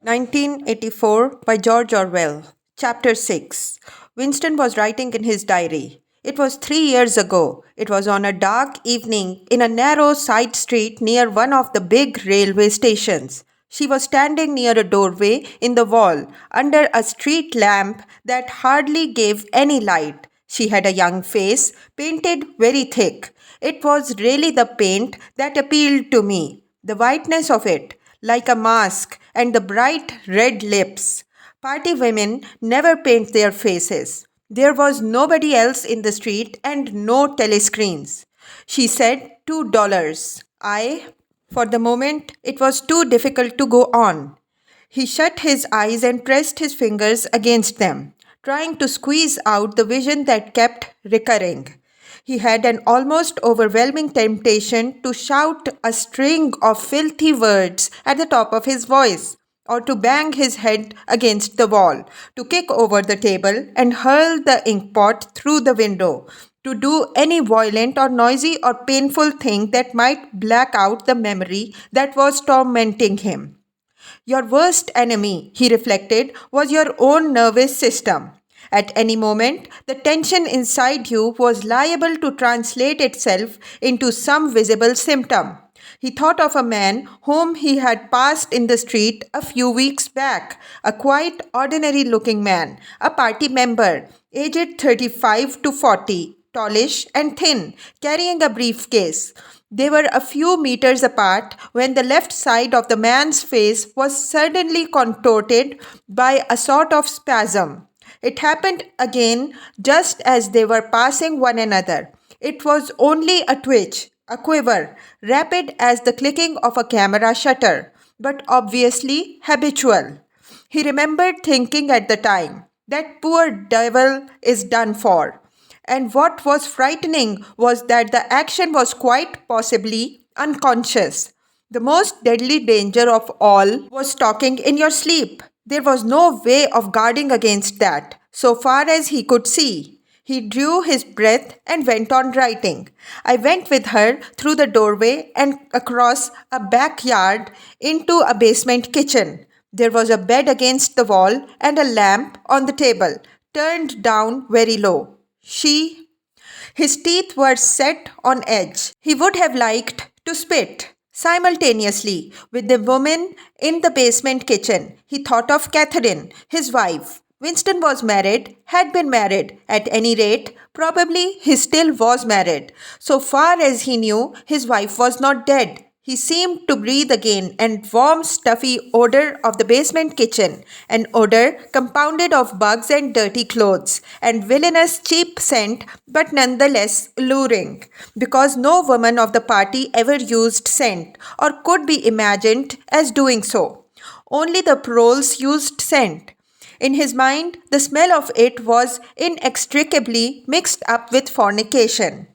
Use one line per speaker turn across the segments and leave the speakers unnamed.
1984 by George Orwell. Chapter 6. Winston was writing in his diary. It was 3 years ago. It was on a dark evening in a narrow side street near one of the big railway stations. She was standing near a doorway in the wall under a street lamp that hardly gave any light. She had a young face, painted very thick. It was really the paint that appealed to me, the whiteness of it like a mask, and the bright red lips. Party women never paint their faces. There was nobody else in the street and no telescreens. She said $2. For the moment, it was too difficult to go on. He shut his eyes and pressed his fingers against them, trying to squeeze out the vision that kept recurring. He had an almost overwhelming temptation to shout a string of filthy words at the top of his voice, or to bang his head against the wall, to kick over the table and hurl the inkpot through the window, to do any violent or noisy or painful thing that might black out the memory that was tormenting him. Your worst enemy, he reflected, was your own nervous system. At any moment, the tension inside you was liable to translate itself into some visible symptom. He thought of a man whom he had passed in the street a few weeks back, a quite ordinary looking man, a party member, aged 35 to 40, tallish and thin, carrying a briefcase. They were a few meters apart when the left side of the man's face was suddenly contorted by a sort of spasm. It happened again just as they were passing one another. It was only a twitch, a quiver, rapid as the clicking of a camera shutter, but obviously habitual. He remembered thinking at the time, that poor devil is done for. And what was frightening was that the action was quite possibly unconscious. The most deadly danger of all was talking in your sleep. There was no way of guarding against that, so far as he could see. He drew his breath and went on writing. I went with her through the doorway and across a backyard into a basement kitchen. There was a bed against the wall and a lamp on the table, turned down very low. His teeth were set on edge. He would have liked to spit. Simultaneously, with the woman in the basement kitchen, he thought of Catherine, his wife. Winston was married, had been married. At any rate, probably he still was married. So far as he knew, his wife was not dead. He seemed to breathe again, and warm, stuffy odor of the basement kitchen, an odor compounded of bugs and dirty clothes, and villainous cheap scent, but nonetheless alluring, because no woman of the party ever used scent, or could be imagined as doing so. Only the proles used scent. In his mind, the smell of it was inextricably mixed up with fornication.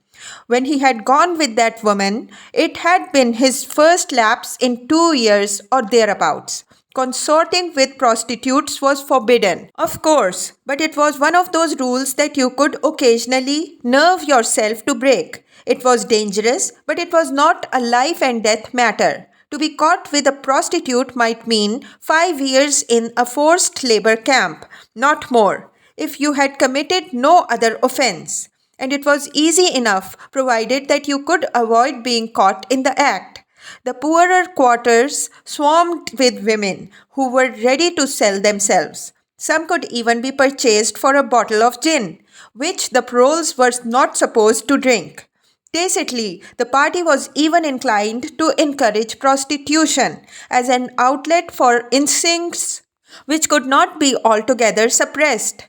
When he had gone with that woman, it had been his first lapse in 2 years or thereabouts. Consorting with prostitutes was forbidden, of course, but it was one of those rules that you could occasionally nerve yourself to break. It was dangerous, but it was not a life and death matter. To be caught with a prostitute might mean 5 years in a forced labor camp, not more, if you had committed no other offense. And it was easy enough, provided that you could avoid being caught in the act. The poorer quarters swarmed with women who were ready to sell themselves. Some could even be purchased for a bottle of gin, which the proles were not supposed to drink. Tacitly, the party was even inclined to encourage prostitution as an outlet for instincts which could not be altogether suppressed.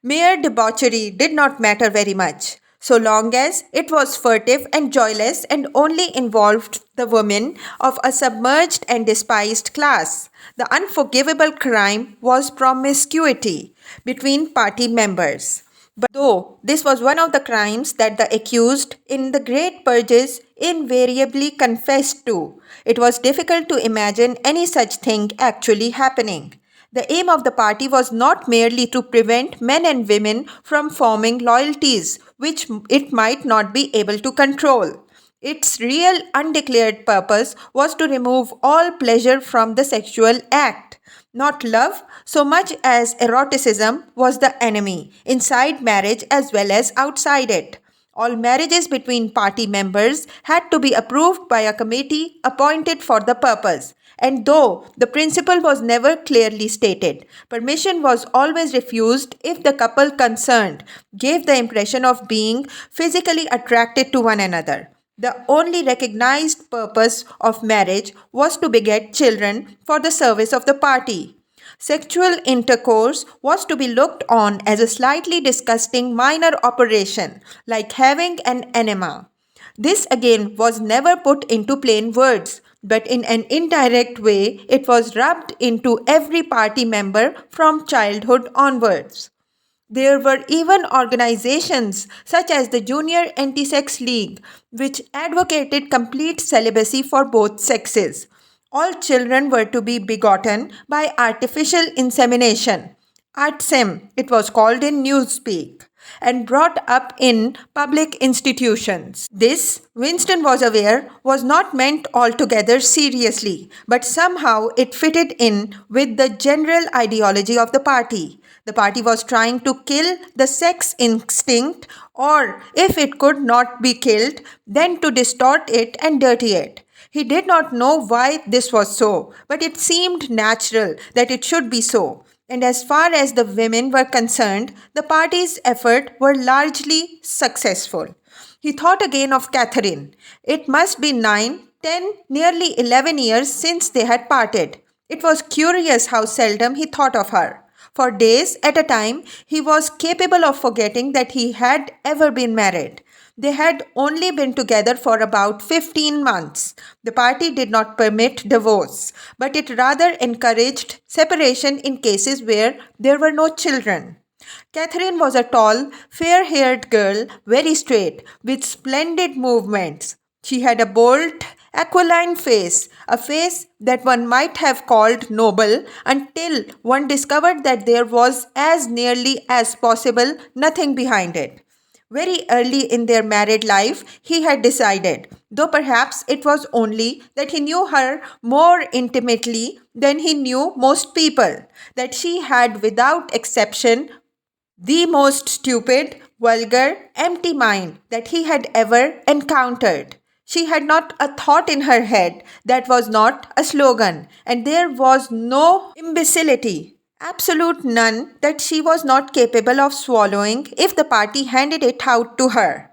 Mere debauchery did not matter very much, so long as it was furtive and joyless and only involved the women of a submerged and despised class. The unforgivable crime was promiscuity between party members. But though this was one of the crimes that the accused in the great purges invariably confessed to, it was difficult to imagine any such thing actually happening. The aim of the party was not merely to prevent men and women from forming loyalties which it might not be able to control. Its real undeclared purpose was to remove all pleasure from the sexual act. Not love so much as eroticism was the enemy, inside marriage as well as outside it. All marriages between party members had to be approved by a committee appointed for the purpose. And though the principle was never clearly stated, permission was always refused if the couple concerned gave the impression of being physically attracted to one another. The only recognized purpose of marriage was to beget children for the service of the party. Sexual intercourse was to be looked on as a slightly disgusting minor operation, like having an enema. This again was never put into plain words, but in an indirect way it was rubbed into every party member from childhood onwards. There were even organizations such as the Junior Anti Sex League, which advocated complete celibacy for both sexes. All children were to be begotten by artificial insemination. ARTSEM, it was called in newspeak, and brought up in public institutions. This, Winston was aware, was not meant altogether seriously, but somehow it fitted in with the general ideology of the party. The party was trying to kill the sex instinct, or if it could not be killed, then to distort it and dirty it. He did not know why this was so, but it seemed natural that it should be so. And as far as the women were concerned, the party's efforts were largely successful. He thought again of Catherine. It must be 9, 10, nearly 11 years since they had parted. It was curious how seldom he thought of her. For days at a time, he was capable of forgetting that he had ever been married. They had only been together for about 15 months. The party did not permit divorce, but it rather encouraged separation in cases where there were no children. Catherine was a tall, fair haired girl, very straight, with splendid movements. She had a bold, aquiline face, a face that one might have called noble until one discovered that there was, as nearly as possible, nothing behind it. Very early in their married life, he had decided, though perhaps it was only that he knew her more intimately than he knew most people, that she had, without exception, the most stupid, vulgar, empty mind that he had ever encountered. She had not a thought in her head that was not a slogan, and there was no imbecility, absolute none, that she was not capable of swallowing if the party handed it out to her.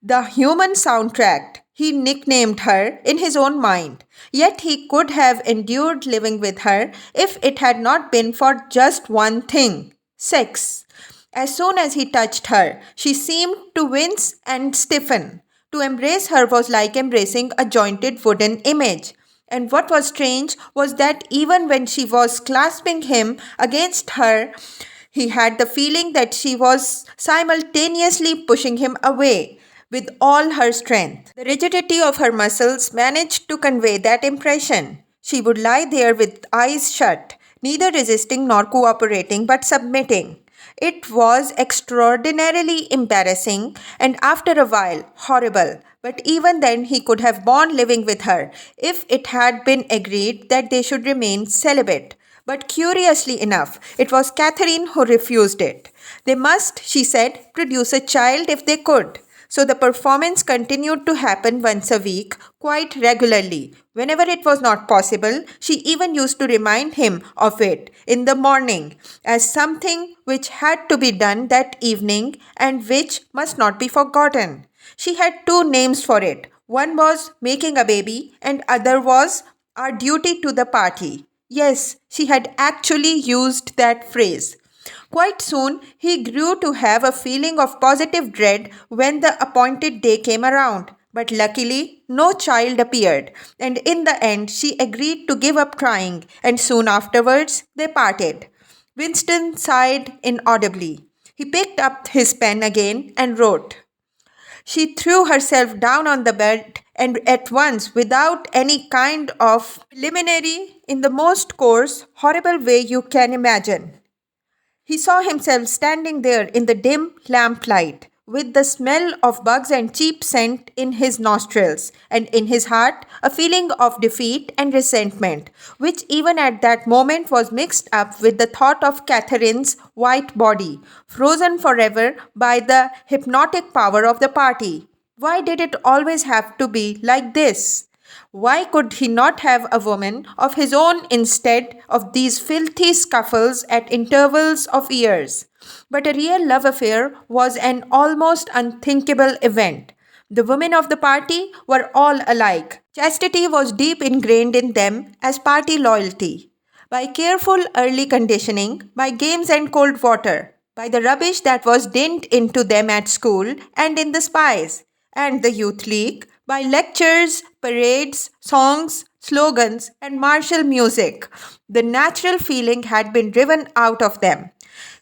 The human soundtrack, he nicknamed her in his own mind. Yet he could have endured living with her if it had not been for just one thing: sex. As soon as he touched her, she seemed to wince and stiffen. To embrace her was like embracing a jointed wooden image. And what was strange was that even when she was clasping him against her, he had the feeling that she was simultaneously pushing him away with all her strength. The rigidity of her muscles managed to convey that impression. She would lie there with eyes shut, neither resisting nor cooperating but submitting. It was extraordinarily embarrassing and after a while horrible, but even then he could have borne living with her if it had been agreed that they should remain celibate. But curiously enough, it was Catherine who refused it. They must, she said, produce a child if they could. So the performance continued to happen once a week, quite regularly. Whenever it was not possible, she even used to remind him of it in the morning as something which had to be done that evening and which must not be forgotten. She had two names for it. One was making a baby and other was our duty to the party. Yes, she had actually used that phrase. Quite soon, he grew to have a feeling of positive dread when the appointed day came around. But luckily, no child appeared, and in the end, she agreed to give up trying, and soon afterwards, they parted. Winston sighed inaudibly. He picked up his pen again and wrote. She threw herself down on the bed and at once, without any kind of preliminary, in the most coarse, horrible way you can imagine. He saw himself standing there in the dim lamplight, with the smell of bugs and cheap scent in his nostrils, and in his heart a feeling of defeat and resentment, which even at that moment was mixed up with the thought of Catherine's white body, frozen forever by the hypnotic power of the party. Why did it always have to be like this? Why could he not have a woman of his own instead of these filthy scuffles at intervals of years? But a real love affair was an almost unthinkable event. The women of the party were all alike. Chastity was deep ingrained in them as party loyalty. By careful early conditioning, by games and cold water, by the rubbish that was dinned into them at school and in the spies and the youth league, by lectures, parades, songs, slogans, and martial music. The natural feeling had been driven out of them.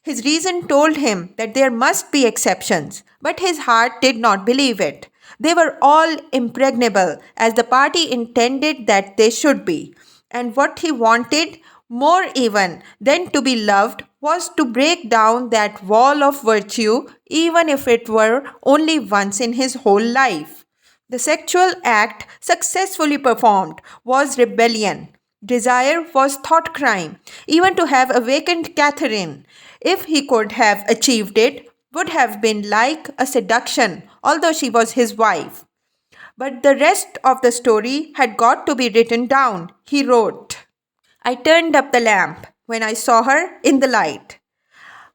His reason told him that there must be exceptions, but his heart did not believe it. They were all impregnable, as the party intended that they should be. And what he wanted, more even than to be loved, was to break down that wall of virtue, even if it were only once in his whole life. The sexual act successfully performed was rebellion. Desire was thought crime. Even to have awakened Catherine, if he could have achieved it, would have been like a seduction, although she was his wife. But the rest of the story had got to be written down, he wrote. I turned up the lamp when I saw her in the light.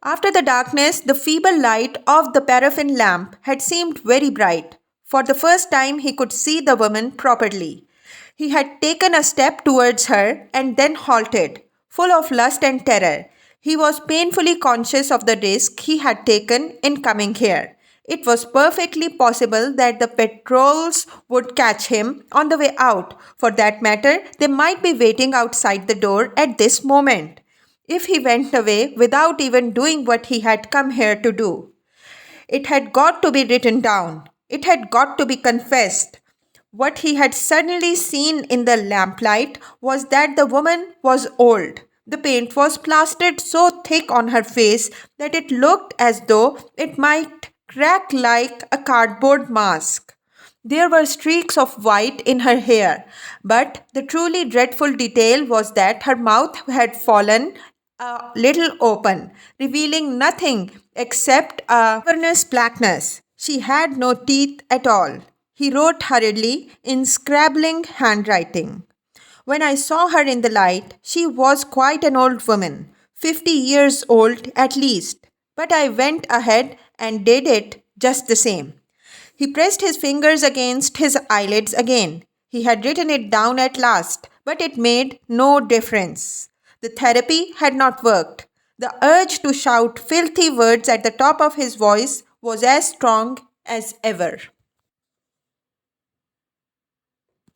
After the darkness, the feeble light of the paraffin lamp had seemed very bright. For the first time, he could see the woman properly. He had taken a step towards her and then halted, full of lust and terror. He was painfully conscious of the risk he had taken in coming here. It was perfectly possible that the patrols would catch him on the way out. For that matter, they might be waiting outside the door at this moment, if he went away without even doing what he had come here to do. It had got to be written down. It had got to be confessed. What he had suddenly seen in the lamplight was that the woman was old. The paint was plastered so thick on her face that it looked as though it might crack like a cardboard mask. There were streaks of white in her hair, but the truly dreadful detail was that her mouth had fallen a little open, revealing nothing except a cavernous blackness. She had no teeth at all. He wrote hurriedly in scrabbling handwriting. When I saw her in the light, she was quite an old woman, 50 years old at least. But I went ahead and did it just the same. He pressed his fingers against his eyelids again. He had written it down at last, but it made no difference. The therapy had not worked. The urge to shout filthy words at the top of his voice was as strong as ever.